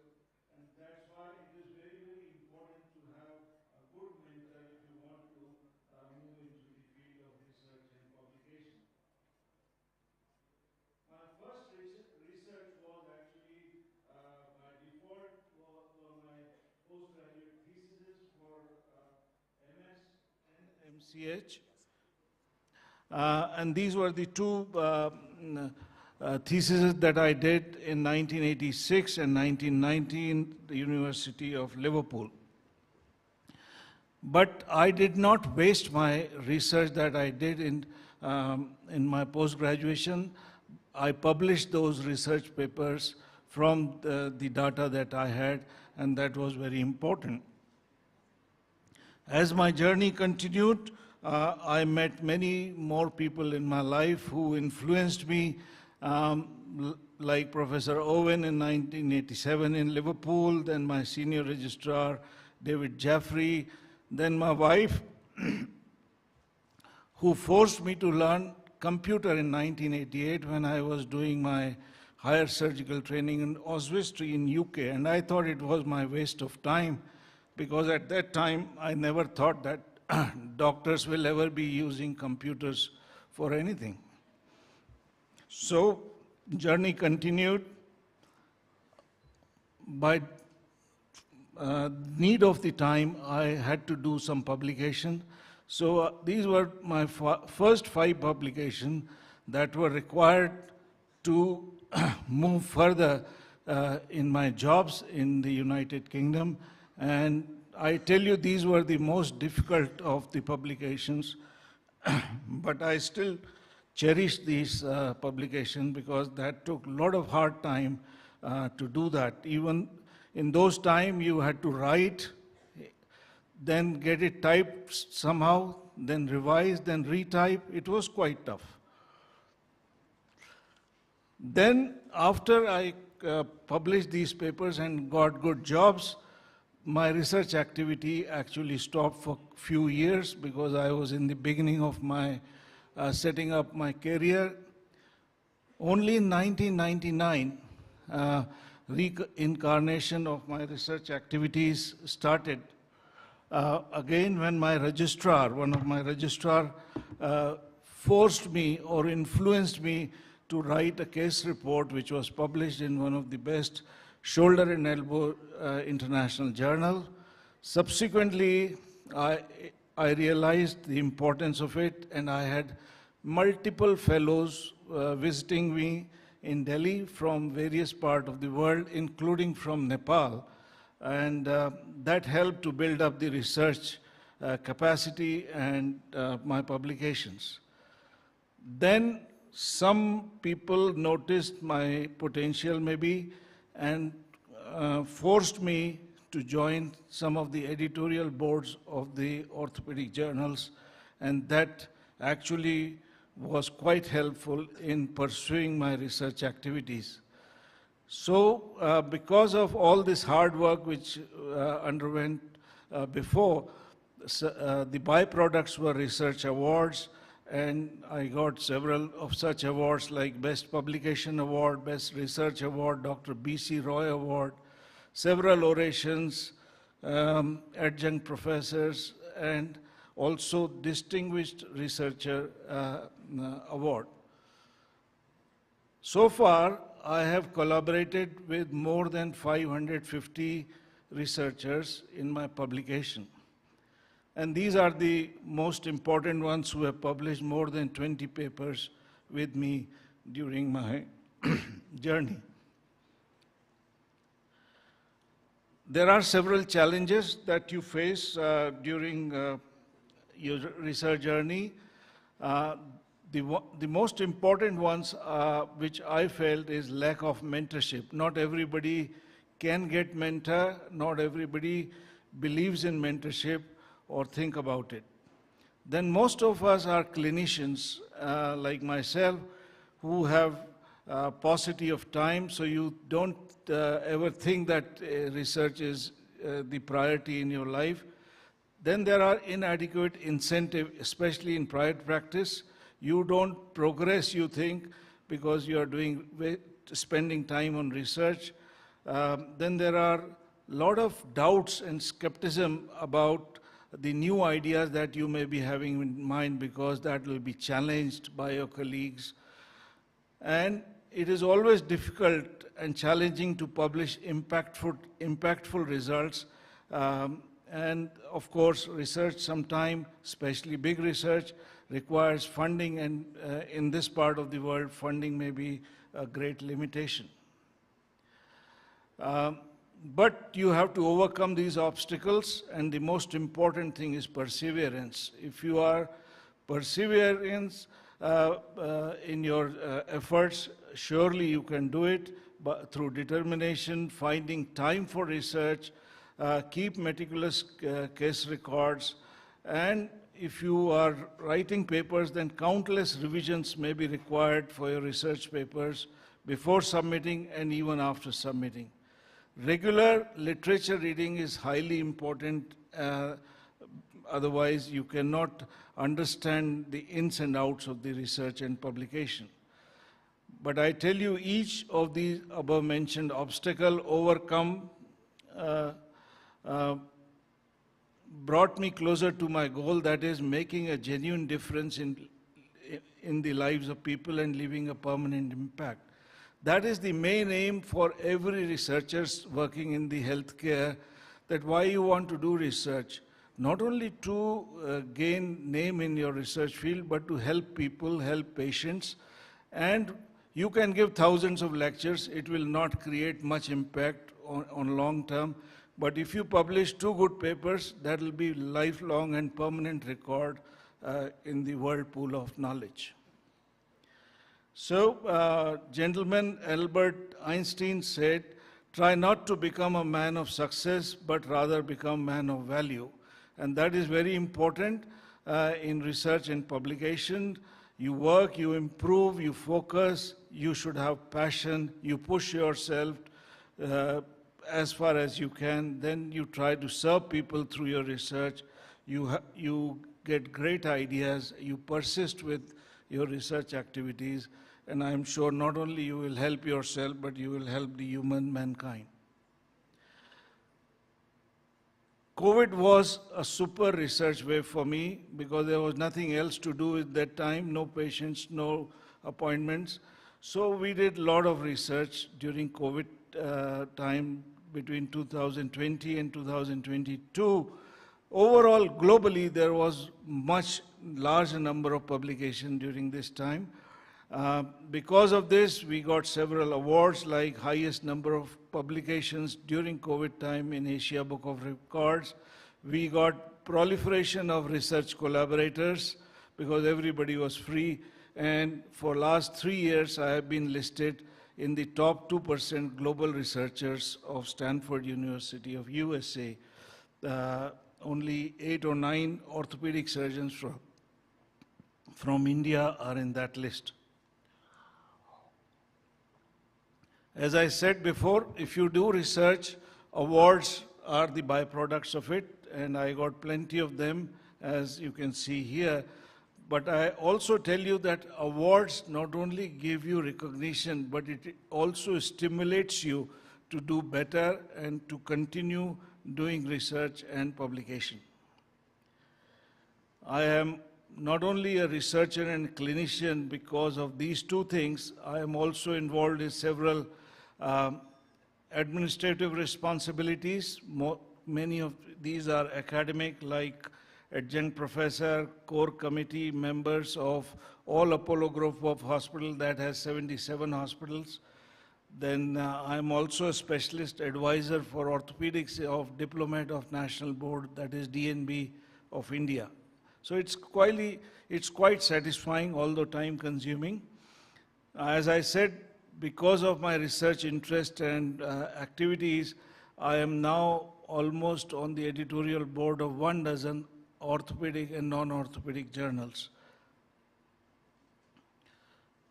And that's why it is very, very important to have a good mentor if you want to move into the field of research and publication. My first research was actually by default for my postgraduate theses for MS and MCH. And these were the two theses that I did in 1986 and 1990 in the University of Liverpool. But I did not waste my research that I did in my post-graduation. I published those research papers from the data that I had, and that was very important. As my journey continued, I met many more people in my life who influenced me, like Professor Owen in 1987 in Liverpool, then my senior registrar, David Jaffrey, then my wife, who forced me to learn computer in 1988 when I was doing my higher surgical training in Oswestry in UK, and I thought it was my waste of time, because at that time I never thought that doctors will ever be using computers for anything. So journey continued. By need of the time, I had to do some publication. So these were my first 5 publications that were required to move further in my jobs in the United Kingdom. And I tell you, these were the most difficult of the publications, but I still cherish these publications because that took a lot of hard time to do that. Even in those times, you had to write, then get it typed somehow, then revise, then retype. It was quite tough. Then after I published these papers and got good jobs, my research activity actually stopped for a few years because I was in the beginning of my setting up my career. Only in 1999, reincarnation of my research activities started. Again, when my registrar, one of my registrar, forced me or influenced me to write a case report which was published in one of the best shoulder and elbow international journal. Subsequently, I realized the importance of it, and I had multiple fellows visiting me in Delhi from various parts of the world, including from Nepal. And that helped to build up the research capacity and my publications. Then some people noticed my potential maybe and forced me to join some of the editorial boards of the orthopedic journals, and that actually was quite helpful in pursuing my research activities. So because of all this hard work which underwent before, the byproducts were research awards, and I got several of such awards like Best Publication Award, Best Research Award, Dr. B.C. Roy Award, several orations, adjunct professors, and also Distinguished Researcher Award. So far, I have collaborated with more than 550 researchers in my publication. And these are the most important ones who have published more than 20 papers with me during my journey. There are several challenges that you face during your research journey. The most important ones which I felt is lack of mentorship. Not everybody can get mentor, not everybody believes in mentorship or think about it. Then most of us are clinicians like myself who have paucity of time, so you don't ever think that research is the priority in your life. Then there are inadequate incentive, especially in private practice. You don't progress, you think, because you are spending time on research. Then there are a lot of doubts and skepticism about the new ideas that you may be having in mind, because that will be challenged by your colleagues. And it is always difficult and challenging to publish impactful results. And of course, research sometimes, especially big research, requires funding, and in this part of the world, funding may be a great limitation. But you have to overcome these obstacles, and the most important thing is perseverance. If you are perseverance in your efforts, surely you can do it, but through determination, finding time for research, keep meticulous case records, and if you are writing papers, then countless revisions may be required for your research papers before submitting and even after submitting. Regular literature reading is highly important, otherwise you cannot understand the ins and outs of the research and publication. But I tell you, each of these above mentioned obstacles overcome brought me closer to my goal, that is making a genuine difference in the lives of people and leaving a permanent impact. That is the main aim for every researcher working in the healthcare, that why you want to do research. Not only to gain name in your research field, but to help people, help patients. And you can give thousands of lectures, it will not create much impact on long term. But if you publish 2 good papers, that will be lifelong and permanent record in the world pool of knowledge. So, gentleman Albert Einstein said, try not to become a man of success, but rather become a man of value. And that is very important in research and publication. You work, you improve, you focus, you should have passion, you push yourself as far as you can, then you try to serve people through your research, you get great ideas, you persist with your research activities, and I'm sure not only you will help yourself, but you will help the mankind. COVID was a super research wave for me because there was nothing else to do at that time, no patients, no appointments. So we did a lot of research during COVID time between 2020 and 2022. Overall, globally, there was much larger number of publications during this time. Because of this, we got several awards, like highest number of publications during COVID time in Asia Book of Records. We got proliferation of research collaborators because everybody was free. And for last 3 years, I have been listed in the top 2% global researchers of Stanford University of USA. Only 8 or 9 orthopedic surgeons from India are in that list. As I said before, if you do research, awards are the byproducts of it, and I got plenty of them, as you can see here. But I also tell you that awards not only give you recognition, but it also stimulates you to do better and to continue doing research and publication. I am not only a researcher and clinician because of these two things, I am also involved in several administrative responsibilities. Many of these are academic, like adjunct professor, core committee members of all Apollo Group of Hospital that has 77 hospitals. Then I'm also a specialist advisor for orthopedics of Diplomat of National Board, that is DNB of India. So it's quite satisfying, although time consuming. As I said, because of my research interest and activities, I am now almost on the editorial board of 12 orthopedic and non-orthopedic journals.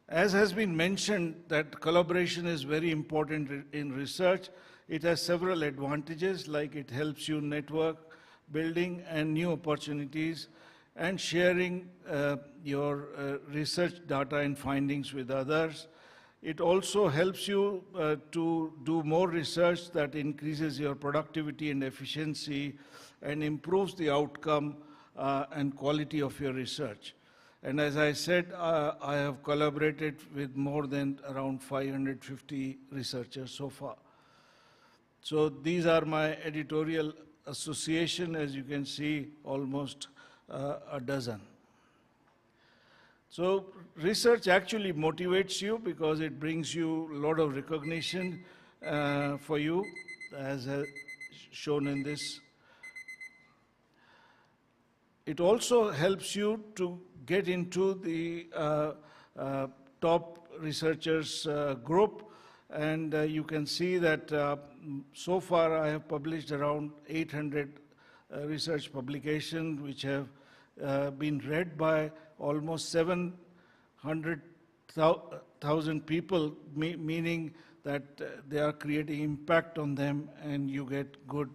As has been mentioned, that collaboration is very important in research. It has several advantages, like it helps you network building and new opportunities and sharing your research data and findings with others. It also helps you to do more research that increases your productivity and efficiency and improves the outcome and quality of your research. And as I said, I have collaborated with more than around 550 researchers so far. So these are my editorial association, as you can see, almost a dozen. So research actually motivates you because it brings you a lot of recognition for you, as shown in this. It also helps you to get into the top researchers group, and you can see that so far I have published around 800 research publications which have been read by almost 700,000 people, meaning that they are creating impact on them, and you get good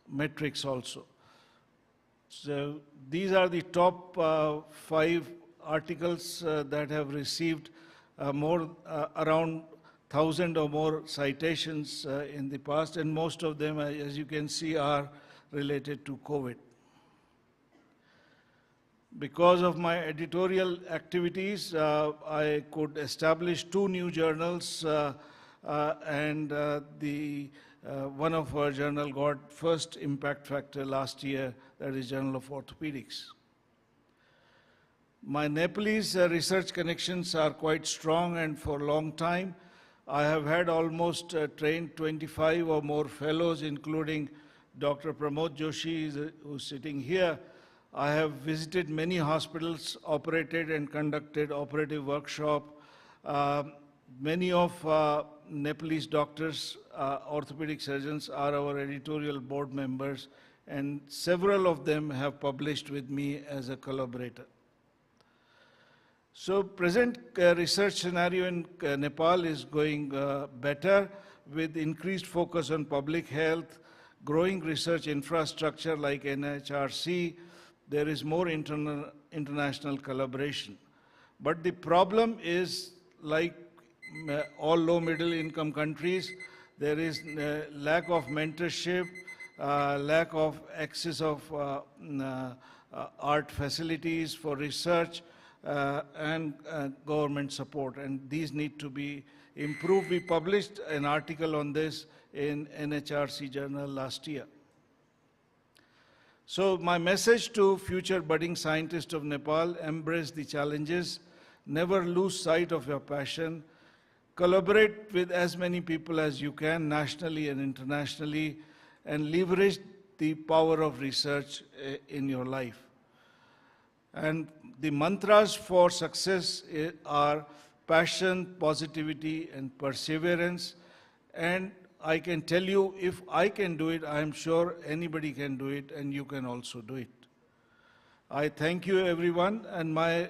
metrics also. So these are the top 5 articles that have received around 1,000 or more citations in the past, and most of them, as you can see, are related to COVID. Because of my editorial activities, I could establish 2 new journals, and one of our journal got first impact factor last year, that is Journal of Orthopedics. My Nepalese research connections are quite strong, and for a long time, I have had almost trained 25 or more fellows, including Dr. Pramod Joshi, who's sitting here. I have visited many hospitals, operated and conducted operative workshop. Many of Nepalese doctors, orthopedic surgeons, are our editorial board members, and several of them have published with me as a collaborator. So present research scenario in Nepal is going better with increased focus on public health, growing research infrastructure like NHRC. There is more international collaboration. But the problem is, like all low middle income countries, there is lack of mentorship, lack of access of art facilities for research, and government support, and these need to be improved. We published an article on this in NHRC journal last year. So my message to future budding scientists of Nepal: embrace the challenges, never lose sight of your passion, collaborate with as many people as you can, nationally and internationally, and leverage the power of research in your life. And the mantras for success are passion, positivity, and perseverance. And I can tell you, if I can do it, I am sure anybody can do it, and you can also do it. I thank you, everyone, and my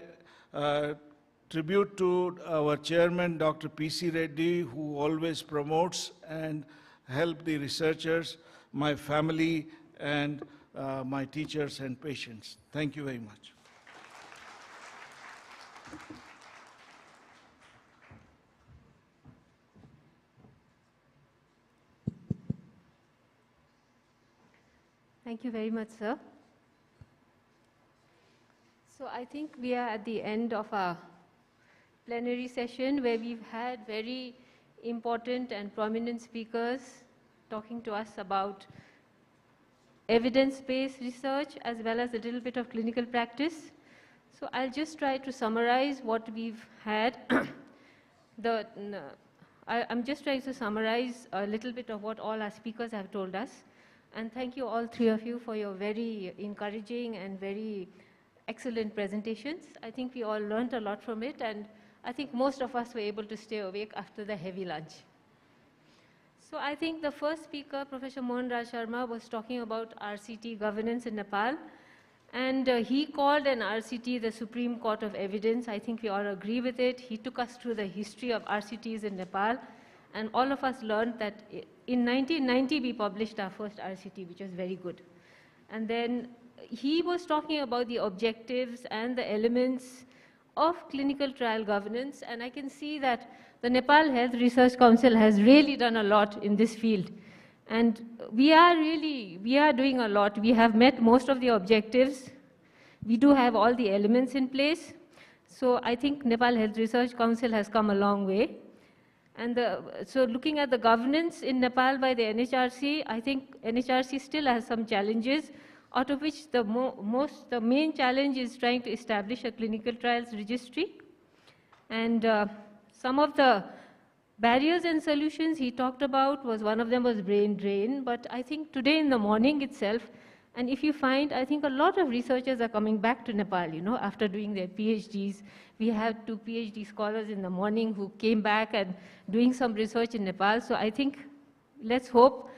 tribute to our chairman, Dr. P.C. Reddy, who always promotes and helps the researchers, my family, and my teachers and patients. Thank you very much. Thank you very much, sir. So I think we are at the end of our plenary session, where we've had very important and prominent speakers talking to us about evidence-based research as well as a little bit of clinical practice. So I'll just try to summarize what we've had. I'm just trying to summarize a little bit of what all our speakers have told us. And thank you, all three of you, for your very encouraging and very excellent presentations. I think we all learned a lot from it, and I think most of us were able to stay awake after the heavy lunch. So I think the first speaker, Professor Mohan Raj Sharma, was talking about RCT governance in Nepal. And he called an RCT the Supreme Court of Evidence. I think we all agree with it. He took us through the history of RCTs in Nepal. And all of us learned that in 1990, we published our first RCT, which was very good. And then he was talking about the objectives and the elements of clinical trial governance. And I can see that the Nepal Health Research Council has really done a lot in this field. And we are doing a lot. We have met most of the objectives. We do have all the elements in place. So I think Nepal Health Research Council has come a long way. And so looking at the governance in Nepal by the NHRC, I think NHRC still has some challenges, out of which the main challenge is trying to establish a clinical trials registry. And some of the barriers and solutions he talked about was, one of them was brain drain. But I think today in the morning itself, and if you find, I think a lot of researchers are coming back to Nepal, you know, after doing their PhDs. We had 2 PhD scholars in the morning who came back and doing some research in Nepal. So I think, let's hope